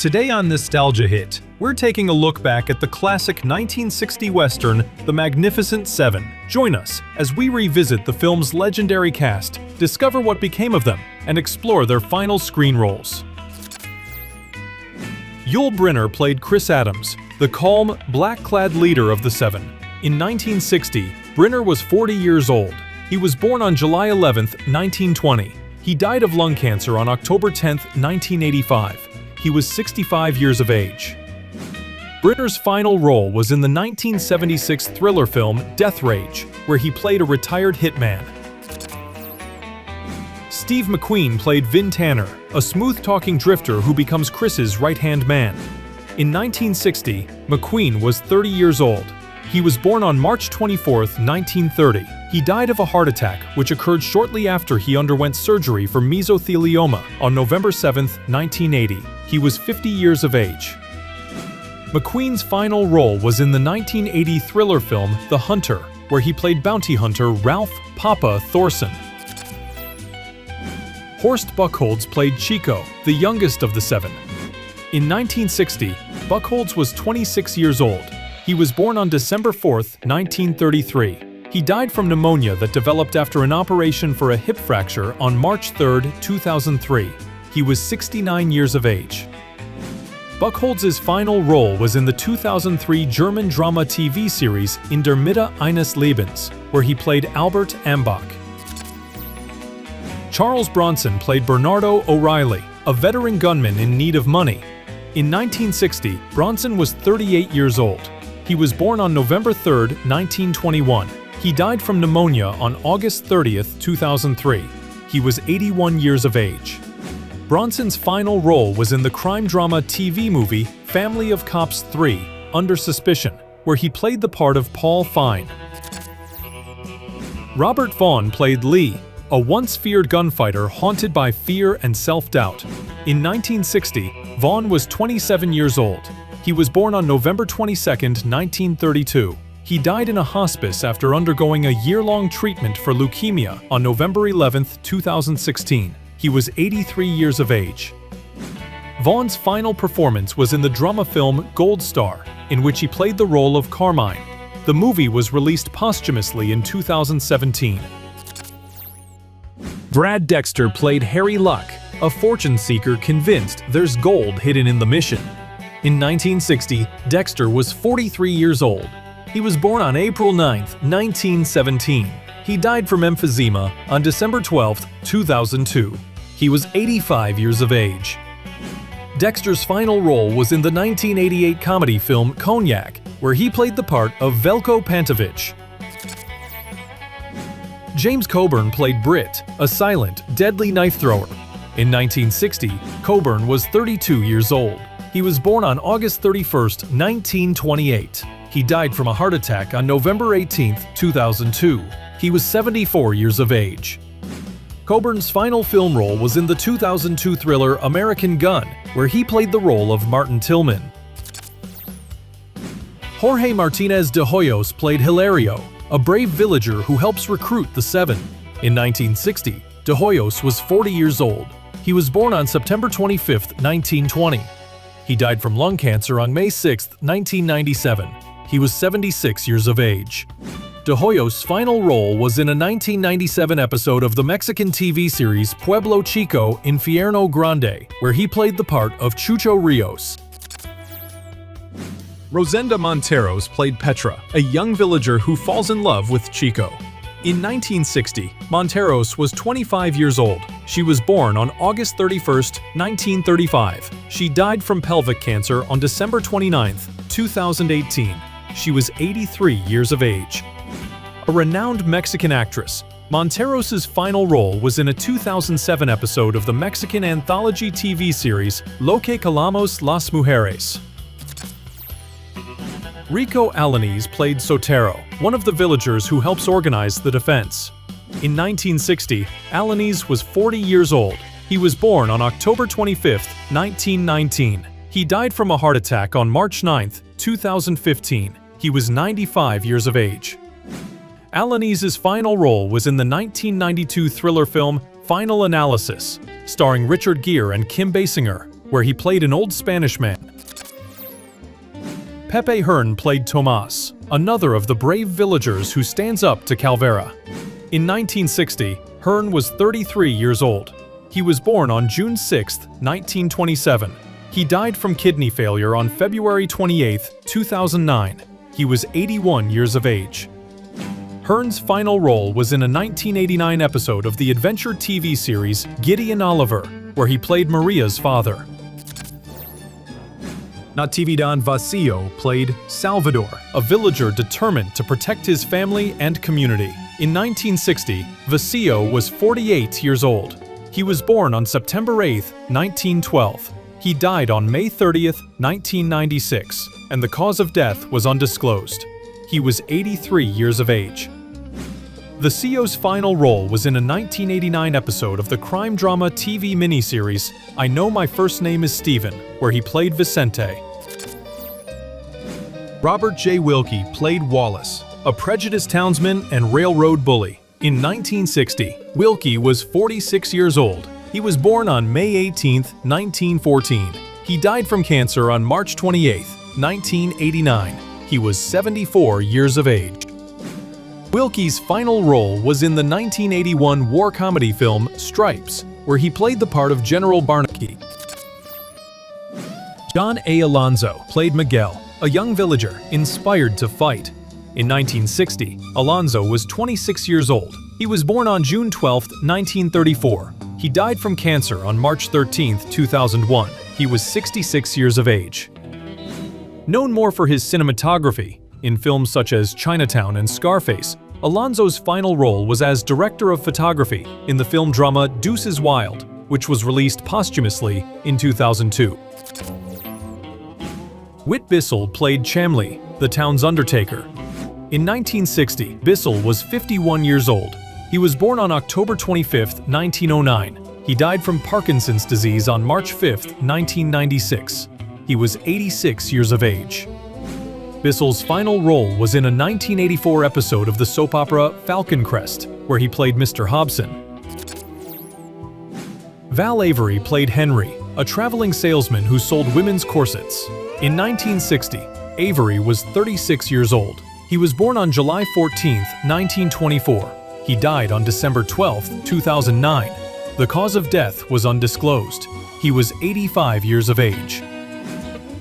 Today on Nostalgia Hit, we're taking a look back at the classic 1960 Western, The Magnificent Seven. Join us as we revisit the film's legendary cast, discover what became of them, and explore their final screen roles. Yul Brynner played Chris Adams, the calm, black-clad leader of the Seven. In 1960, Brynner was 40 years old. He was born on July 11, 1920. He died of lung cancer on October 10, 1985. He was 65 years of age. Brynner's final role was in the 1976 thriller film Death Rage, where he played a retired hitman. Steve McQueen played Vin Tanner, a smooth-talking drifter who becomes Chris's right-hand man. In 1960, McQueen was 30 years old. He was born on March 24, 1930. He died of a heart attack, which occurred shortly after he underwent surgery for mesothelioma on November 7, 1980. He was 50 years of age. McQueen's final role was in the 1980 thriller film The Hunter, where he played bounty hunter Ralph "Papa" Thorson. Horst Buchholz played Chico, the youngest of the seven. In 1960, Buchholz was 26 years old. He was born on December 4, 1933. He died from pneumonia that developed after an operation for a hip fracture on March 3, 2003. He was 69 years of age. Buchholz's final role was in the 2003 German drama TV series In der Mitte eines Lebens, where he played Albert Ambach. Charles Bronson played Bernardo O'Reilly, a veteran gunman in need of money. In 1960, Bronson was 38 years old. He was born on November 3, 1921. He died from pneumonia on August 30, 2003. He was 81 years of age. Bronson's final role was in the crime drama TV movie Family of Cops 3, Under Suspicion, where he played the part of Paul Fine. Robert Vaughn played Lee, a once-feared gunfighter haunted by fear and self-doubt. In 1960, Vaughn was 27 years old. He was born on November 22, 1932. He died in a hospice after undergoing a year-long treatment for leukemia on November 11, 2016. He was 83 years of age. Vaughn's final performance was in the drama film Gold Star, in which he played the role of Carmine. The movie was released posthumously in 2017. Brad Dexter played Harry Luck, a fortune seeker convinced there's gold hidden in the mission. In 1960, Dexter was 43 years old. He was born on April 9, 1917. He died from emphysema on December 12, 2002. He was 85 years of age. Dexter's final role was in the 1988 comedy film Cognac, where he played the part of Veljko Pantovic. James Coburn played Britt, a silent, deadly knife thrower. In 1960, Coburn was 32 years old. He was born on August 31, 1928. He died from a heart attack on November 18, 2002. He was 74 years of age. Coburn's final film role was in the 2002 thriller American Gun, where he played the role of Martin Tillman. Jorge Martinez de Hoyos played Hilario, a brave villager who helps recruit the Seven. In 1960, de Hoyos was 40 years old. He was born on September 25, 1920. He died from lung cancer on May 6, 1997. He was 76 years of age. De Hoyos' final role was in a 1997 episode of the Mexican TV series Pueblo Chico Infierno Grande, where he played the part of Chucho Rios. Rosenda Monteros played Petra, a young villager who falls in love with Chico. In 1960, Monteros was 25 years old. She was born on August 31, 1935. She died from pelvic cancer on December 29, 2018. She was 83 years of age. A renowned Mexican actress, Monteros' final role was in a 2007 episode of the Mexican anthology TV series Lo que Calamos las Mujeres. Rico Alanis played Sotero, one of the villagers who helps organize the defense. In 1960, Alanis was 40 years old. He was born on October 25, 1919. He died from a heart attack on March 9, 2015. He was 95 years of age. Alanis' final role was in the 1992 thriller film Final Analysis, starring Richard Gere and Kim Basinger. where he played an old Spanish man. Pepe Hearn played Tomas, another of the brave villagers who stands up to Calvera. In 1960, Hearn was 33 years old. He was born on June 6, 1927. He died from kidney failure on February 28, 2009. He was 81 years of age. Hearn's final role was in a 1989 episode of the adventure TV series Gideon Oliver, where he played Maria's father. Natividad Vacío played Salvador, a villager determined to protect his family and community. In 1960, Vacío was 48 years old. He was born on September 8, 1912. He died on May 30, 1996, and the cause of death was undisclosed. He was 83 years of age. Vacío's final role was in a 1989 episode of the crime drama TV miniseries I Know My First Name is Steven, where he played Vicente. Robert J. Wilkie played Wallace, a prejudiced townsman and railroad bully. In 1960, Wilkie was 46 years old. He was born on May 18, 1914. He died from cancer on March 28, 1989. He was 74 years of age. Wilkie's final role was in the 1981 war comedy film Stripes, where he played the part of General Barnaby. John A. Alonzo played Miguel, a young villager inspired to fight. In 1960, Alonzo was 26 years old. He was born on June 12, 1934. He died from cancer on March 13, 2001. He was 66 years of age. Known more for his cinematography, in films such as Chinatown and Scarface, Alonzo's final role was as director of photography in the film drama Deuces Wild, which was released posthumously in 2002. Whit Bissell played Chamley, the town's undertaker. In 1960, Bissell was 51 years old. He was born on October 25, 1909. He died from Parkinson's disease on March 5, 1996. He was 86 years of age. Bissell's final role was in a 1984 episode of the soap opera Falcon Crest, where he played Mr. Hobson. Val Avery played Henry, a traveling salesman who sold women's corsets. In 1960, Avery was 36 years old. He was born on July 14, 1924. He died on December 12, 2009. The cause of death was undisclosed. He was 85 years of age.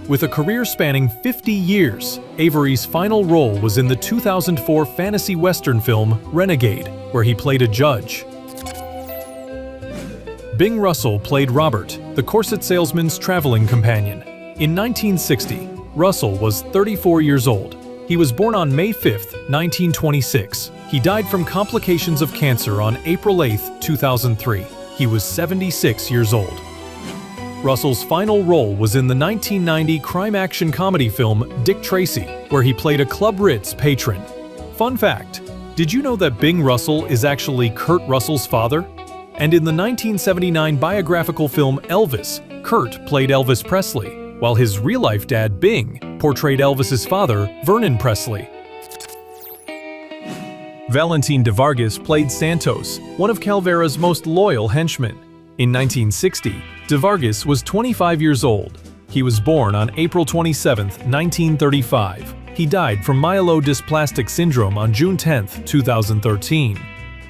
With a career spanning 50 years, Avery's final role was in the 2004 fantasy western film Renegade, where he played a judge. Bing Russell played Robert, the corset salesman's traveling companion. In 1960, Russell was 34 years old. He was born on May 5, 1926. He died from complications of cancer on April 8, 2003. He was 76 years old. Russell's final role was in the 1990 crime-action comedy film Dick Tracy, where he played a Club Ritz patron. Fun fact, did you know that Bing Russell is actually Kurt Russell's father? And in the 1979 biographical film Elvis, Kurt played Elvis Presley, while his real-life dad, Bing, portrayed Elvis's father, Vernon Presley. Valentin de Vargas played Santos, one of Calvera's most loyal henchmen. In 1960, de Vargas was 25 years old. He was born on April 27, 1935. He died from myelodysplastic syndrome on June 10, 2013.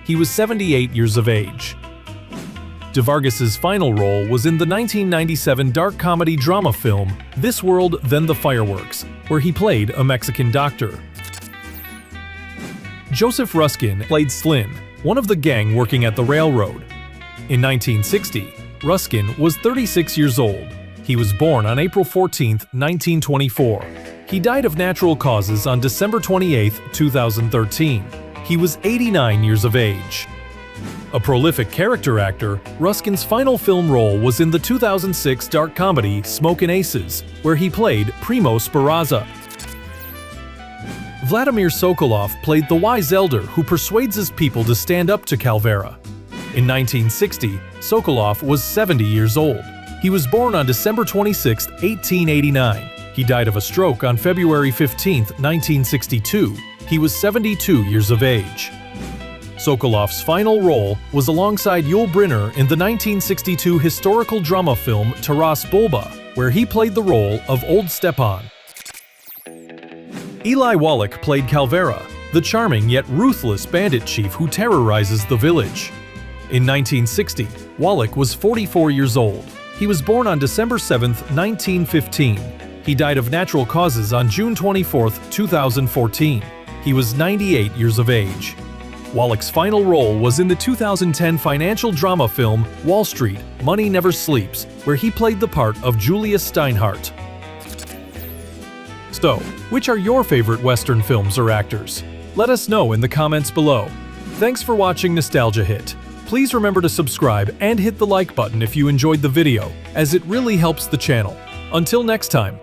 He was 78 years of age. De Vargas's final role was in the 1997 dark comedy drama film This World, Then the Fireworks, where he played a Mexican doctor. Joseph Ruskin played Slyn, one of the gang working at the railroad. In 1960, Ruskin was 36 years old. He was born on April 14, 1924. He died of natural causes on December 28, 2013. He was 89 years of age. A prolific character actor, Ruskin's final film role was in the 2006 dark comedy Smokin' Aces, where he played Primo Speranza. Vladimir Sokolov played the wise elder who persuades his people to stand up to Calvera. In 1960, Sokolov was 70 years old. He was born on December 26, 1889. He died of a stroke on February 15, 1962. He was 72 years of age. Sokolov's final role was alongside Yul Brynner in the 1962 historical drama film Taras Bulba, where he played the role of Old Stepan. Eli Wallach played Calvera, the charming yet ruthless bandit chief who terrorizes the village. In 1960, Wallach was 44 years old. He was born on December 7, 1915. He died of natural causes on June 24, 2014. He was 98 years of age. Wallach's final role was in the 2010 financial drama film Wall Street, Money Never Sleeps, where he played the part of Julius Steinhardt. So, which are your favorite Western films or actors? Let us know in the comments below. Thanks for watching Nostalgia Hit. Please remember to subscribe and hit the like button if you enjoyed the video, as it really helps the channel. Until next time.